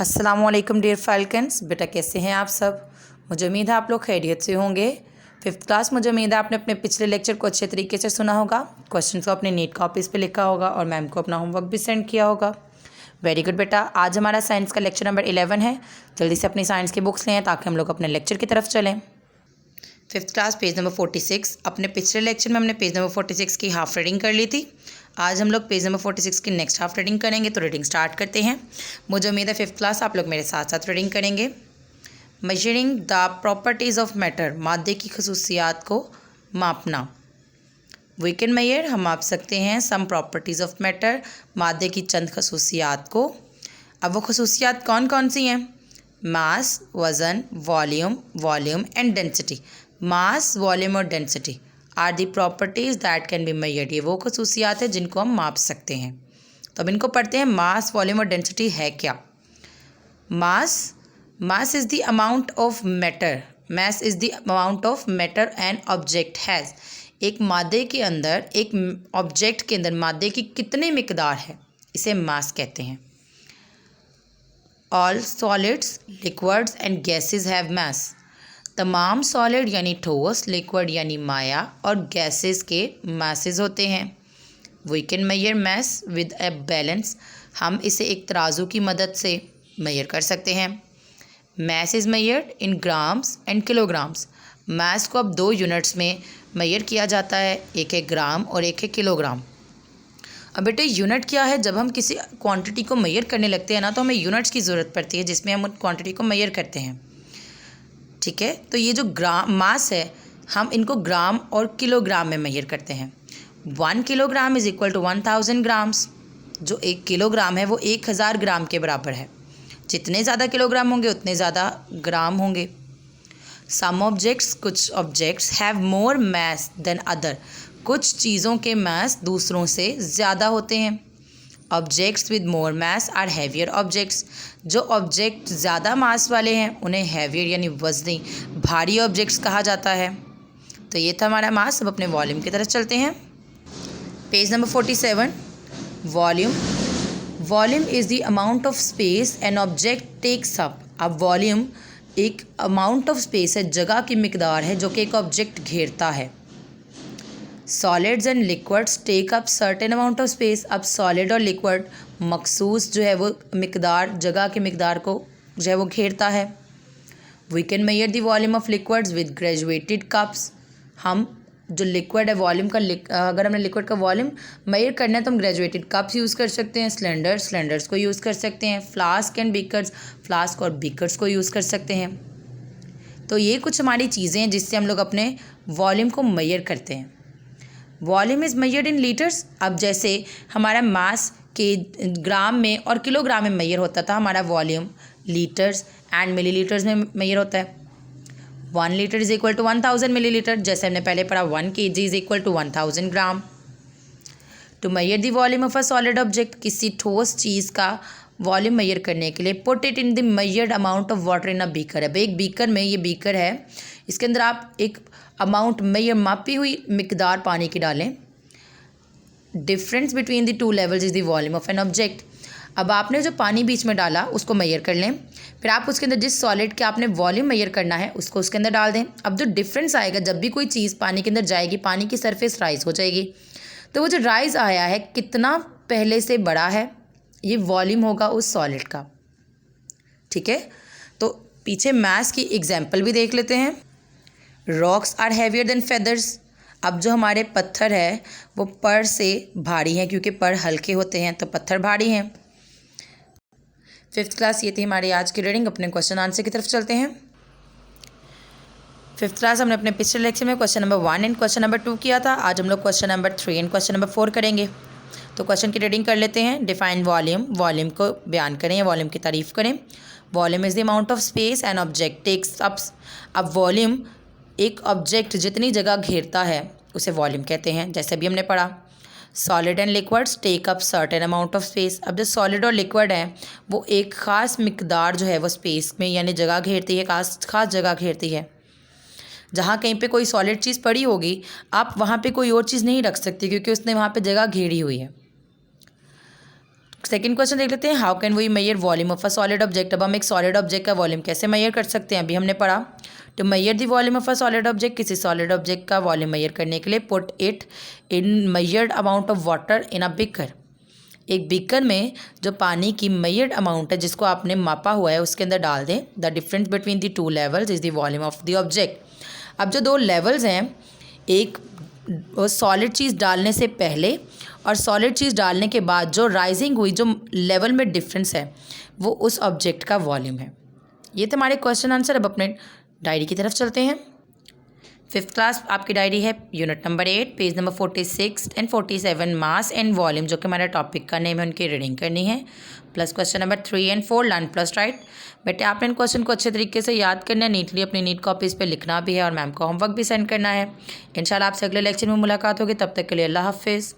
अस्सलामुअलैकुम dear falcons, बेटा कैसे हैं आप सब। मुझे उम्मीद है आप लोग खैरियत से होंगे। फिफ्थ क्लास, मुझे उम्मीद है आपने अपने पिछले लेक्चर को अच्छे तरीके से सुना होगा, क्वेश्चन को अपने नीट कॉपीज़ पे लिखा होगा और मैम को अपना होमवर्क भी सेंड किया होगा। वेरी गुड बेटा। आज हमारा साइंस का लेक्चर नंबर 11 है। जल्दी से अपनी साइंस की बुक्स लें ताकि हम लोग अपने लेक्चर की तरफ चलें। Fifth class page number 46। अपने पिछले लेक्चर में हमने पेज नंबर 46 की हाफ रीडिंग कर ली थी। आज हम लोग पेज नंबर 46 की नेक्स्ट हाफ रीडिंग करेंगे, तो रीडिंग स्टार्ट करते हैं। मुझे उम्मीद है फिफ्थ क्लास आप लोग मेरे साथ साथ रीडिंग करेंगे। Measuring the properties of matter, मादे की खसूसियात को मापना। वी कैन मेजर, हम माप सकते हैं सम प्रॉपर्टीज़ ऑफ मैटर, मादे की चंद खसूसियात को। अब वो खसूसियात कौन कौन सी हैं? मास, वज़न, volume and density. Mass, volume और density are the properties that can be measured. ये वो खसूसियात है जिनको हम माप सकते हैं। तो अब इनको पढ़ते हैं। मास, वॉल्यूम और डेंसिटी है क्या? Mass is the amount of matter. Mass is the amount of matter and object has. एक मादे के अंदर, एक ऑब्जेक्ट के अंदर मादे की कितनी मिकदार है, इसे मास कहते हैं। All solids, liquids and gases have मास। तमाम सॉलिड यानी ठोस, लिक्विड यानी माया और गैसेस के मासेस होते हैं। We can measure mass with a balance. हम इसे एक तराजू की मदद से मेजर कर सकते हैं। Mass is measured in grams and kilograms. Mass को अब 2 यूनिट्स में मेजर किया जाता है, एक है ग्राम और एक है किलोग्राम। अब बेटे यूनिट क्या है? जब हम किसी क्वांटिटी को मेजर करने लगते हैं ना, तो हमें यूनिट्स की ज़रूरत पड़ती है जिसमें हम उन क्वांटिटी को मेजर करते हैं। ठीक है, तो ये जो ग्राम मास है, हम इनको ग्राम और किलोग्राम में मेजर करते हैं। 1 kilogram is equal to 1000 grams. जो 1 किलोग्राम है वो 1000 ग्राम के बराबर है। जितने ज़्यादा किलोग्राम होंगे उतने ज़्यादा ग्राम होंगे। सम ऑब्जेक्ट्स, कुछ objects have more mass than other. कुछ चीज़ों के मास दूसरों से ज़्यादा होते हैं। Objects with more mass are heavier objects. जो ऑब्जेक्ट ज़्यादा मास वाले हैं उन्हें हैवियर यानी वज़नी, भारी ऑब्जेक्ट्स कहा जाता है। तो ये था हमारा मास। अब अपने वॉल्यूम की तरफ चलते हैं। Page number 47। Volume is the amount of space an object takes up. अब वॉल्यूम एक अमाउंट ऑफ स्पेस है, जगह की मिकदार है जो कि एक ऑब्जेक्ट घेरता है। Solids and liquids take up certain amount of space. अब सॉलिड और लिक्विड मखसूस जो है वो मिकदार, जगह की मिकदार को जो है वो घेरता है। We can measure the volume of liquids with graduated cups. हम जो लिक्विड है वॉल्यूम का, अगर हमने लिक्विड का वॉल्यूम मेजर करना है तो हम ग्रेजुएटेड कप्स यूज़ कर सकते हैं। सिलेंडर्स को यूज़ कर सकते हैं। फ्लास्क एंड बीकर्स, फ्लास्क और बीकर्स को यूज़ कर सकते हैं। तो ये कुछ हमारी चीज़ें हैं जिससे हम लोग अपने वॉल्यूम को मेजर करते हैं। Volume is measured in litres. अब जैसे हमारा मास के ग्राम में और किलोग्राम में मेजर होता था, हमारा वॉल्यूम लीटर्स एंड मिलीलीटर्स में मेजर होता है। 1 litre is equal to 1000 millilitre. जैसे हमने पहले पढ़ा 1 kg is equal to 1000 gram. To measure the volume of a solid object, किसी ठोस चीज़ का वॉल्यूम मेजर करने के लिए put it in the measured amount of water in a beaker. अब एक बीकर में, ये बीकर है, इसके अंदर आप एक अमाउंट मेजर, मापी हुई मिकदार पानी की डालें। Difference between the 2 levels is the volume of an object. अब आपने जो पानी बीच में डाला उसको मेजर कर लें, फिर आप उसके अंदर जिस सॉलिड के आपने वॉल्यूम मेजर करना है उसको उसके अंदर डाल दें। अब जो डिफरेंस आएगा, जब भी कोई चीज़ पानी के अंदर जाएगी, पानी की सरफेस राइज हो जाएगी। तो वो जो राइज आया है कितना पहले से बड़ा है, ये वॉल्यूम होगा उस सॉलिड का। ठीक है, तो पीछे मास की एग्जाम्पल भी देख लेते हैं। Rocks are heavier than feathers. अब जो हमारे पत्थर है वो पर से भारी हैं, क्योंकि पर हल्के होते हैं तो पत्थर भारी हैं। फिफ्थ क्लास, ये थी हमारी आज की रीडिंग। अपने क्वेश्चन आंसर की तरफ चलते हैं। फिफ्थ क्लास हमने अपने पिछले लेक्चर में question number 1 and question number 2 किया था। आज हम लोग question number 3 and question number 4 करेंगे। तो क्वेश्चन की रीडिंग कर लेते हैं। डिफाइन वॉल्यूम, वॉल्यूम को बयान करें या वॉल्यूम की तारीफ करें। Volume is the amount of space an object takes up. अब वॉल्यूम एक ऑब्जेक्ट जितनी जगह घेरता है उसे वॉल्यूम कहते हैं। जैसे अभी हमने पढ़ा, solid and liquids take up certain amount of space. अब जो सॉलिड और लिक्विड है वो एक ख़ास मिकदार जो है वो स्पेस में यानी जगह घेरती है, खास जगह घेरती है। जहाँ कहीं पे कोई सॉलिड चीज़ पड़ी होगी, आप वहाँ पे कोई और चीज़ नहीं रख सकती क्योंकि उसने वहाँ पे जगह घेरी हुई है। सेकेंड क्वेश्चन देख लेते हैं, how can we measure volume of a solid object. अब हम एक सॉलिड ऑब्जेक्ट का वॉल्यूम कैसे मेजर कर सकते हैं, अभी हमने पढ़ा। To measure the volume of a solid object, किसी सॉलिड ऑब्जेक्ट का वॉल्यूम मेजर करने के लिए put it in measured amount of water in a beaker. एक बीकर में जो पानी की मेजर्ड अमाउंट है जिसको आपने मापा हुआ है उसके अंदर डाल दें। The difference between the two levels is the volume of the object. अब जो दो लेवल्स हैं, एक सॉलिड चीज़ डालने से पहले और सॉलिड चीज़ डालने के बाद जो राइजिंग हुई, जो लेवल में डिफरेंस है, वो उस ऑब्जेक्ट का वॉल्यूम है। ये थे हमारे क्वेश्चन आंसर। अब अपने डायरी की तरफ चलते हैं। 5th क्लास आपकी डायरी है, unit number 8, page number 46 and 47, mass and volume, जो कि हमारा टॉपिक का नेम है, उनकी रीडिंग करनी है। Plus question number 3 and 4, learn plus right. बेटे आपने इन क्वेश्चन को अच्छे तरीके से याद करना है, नीटली अपनी नीट कॉपीज़ पे लिखना भी है और मैम को होमवर्क भी सेंड करना है। इंशाल्लाह आपसे अगले लेक्चर में मुलाकात होगी, तब तक के लिए अल्लाह हाफिज़।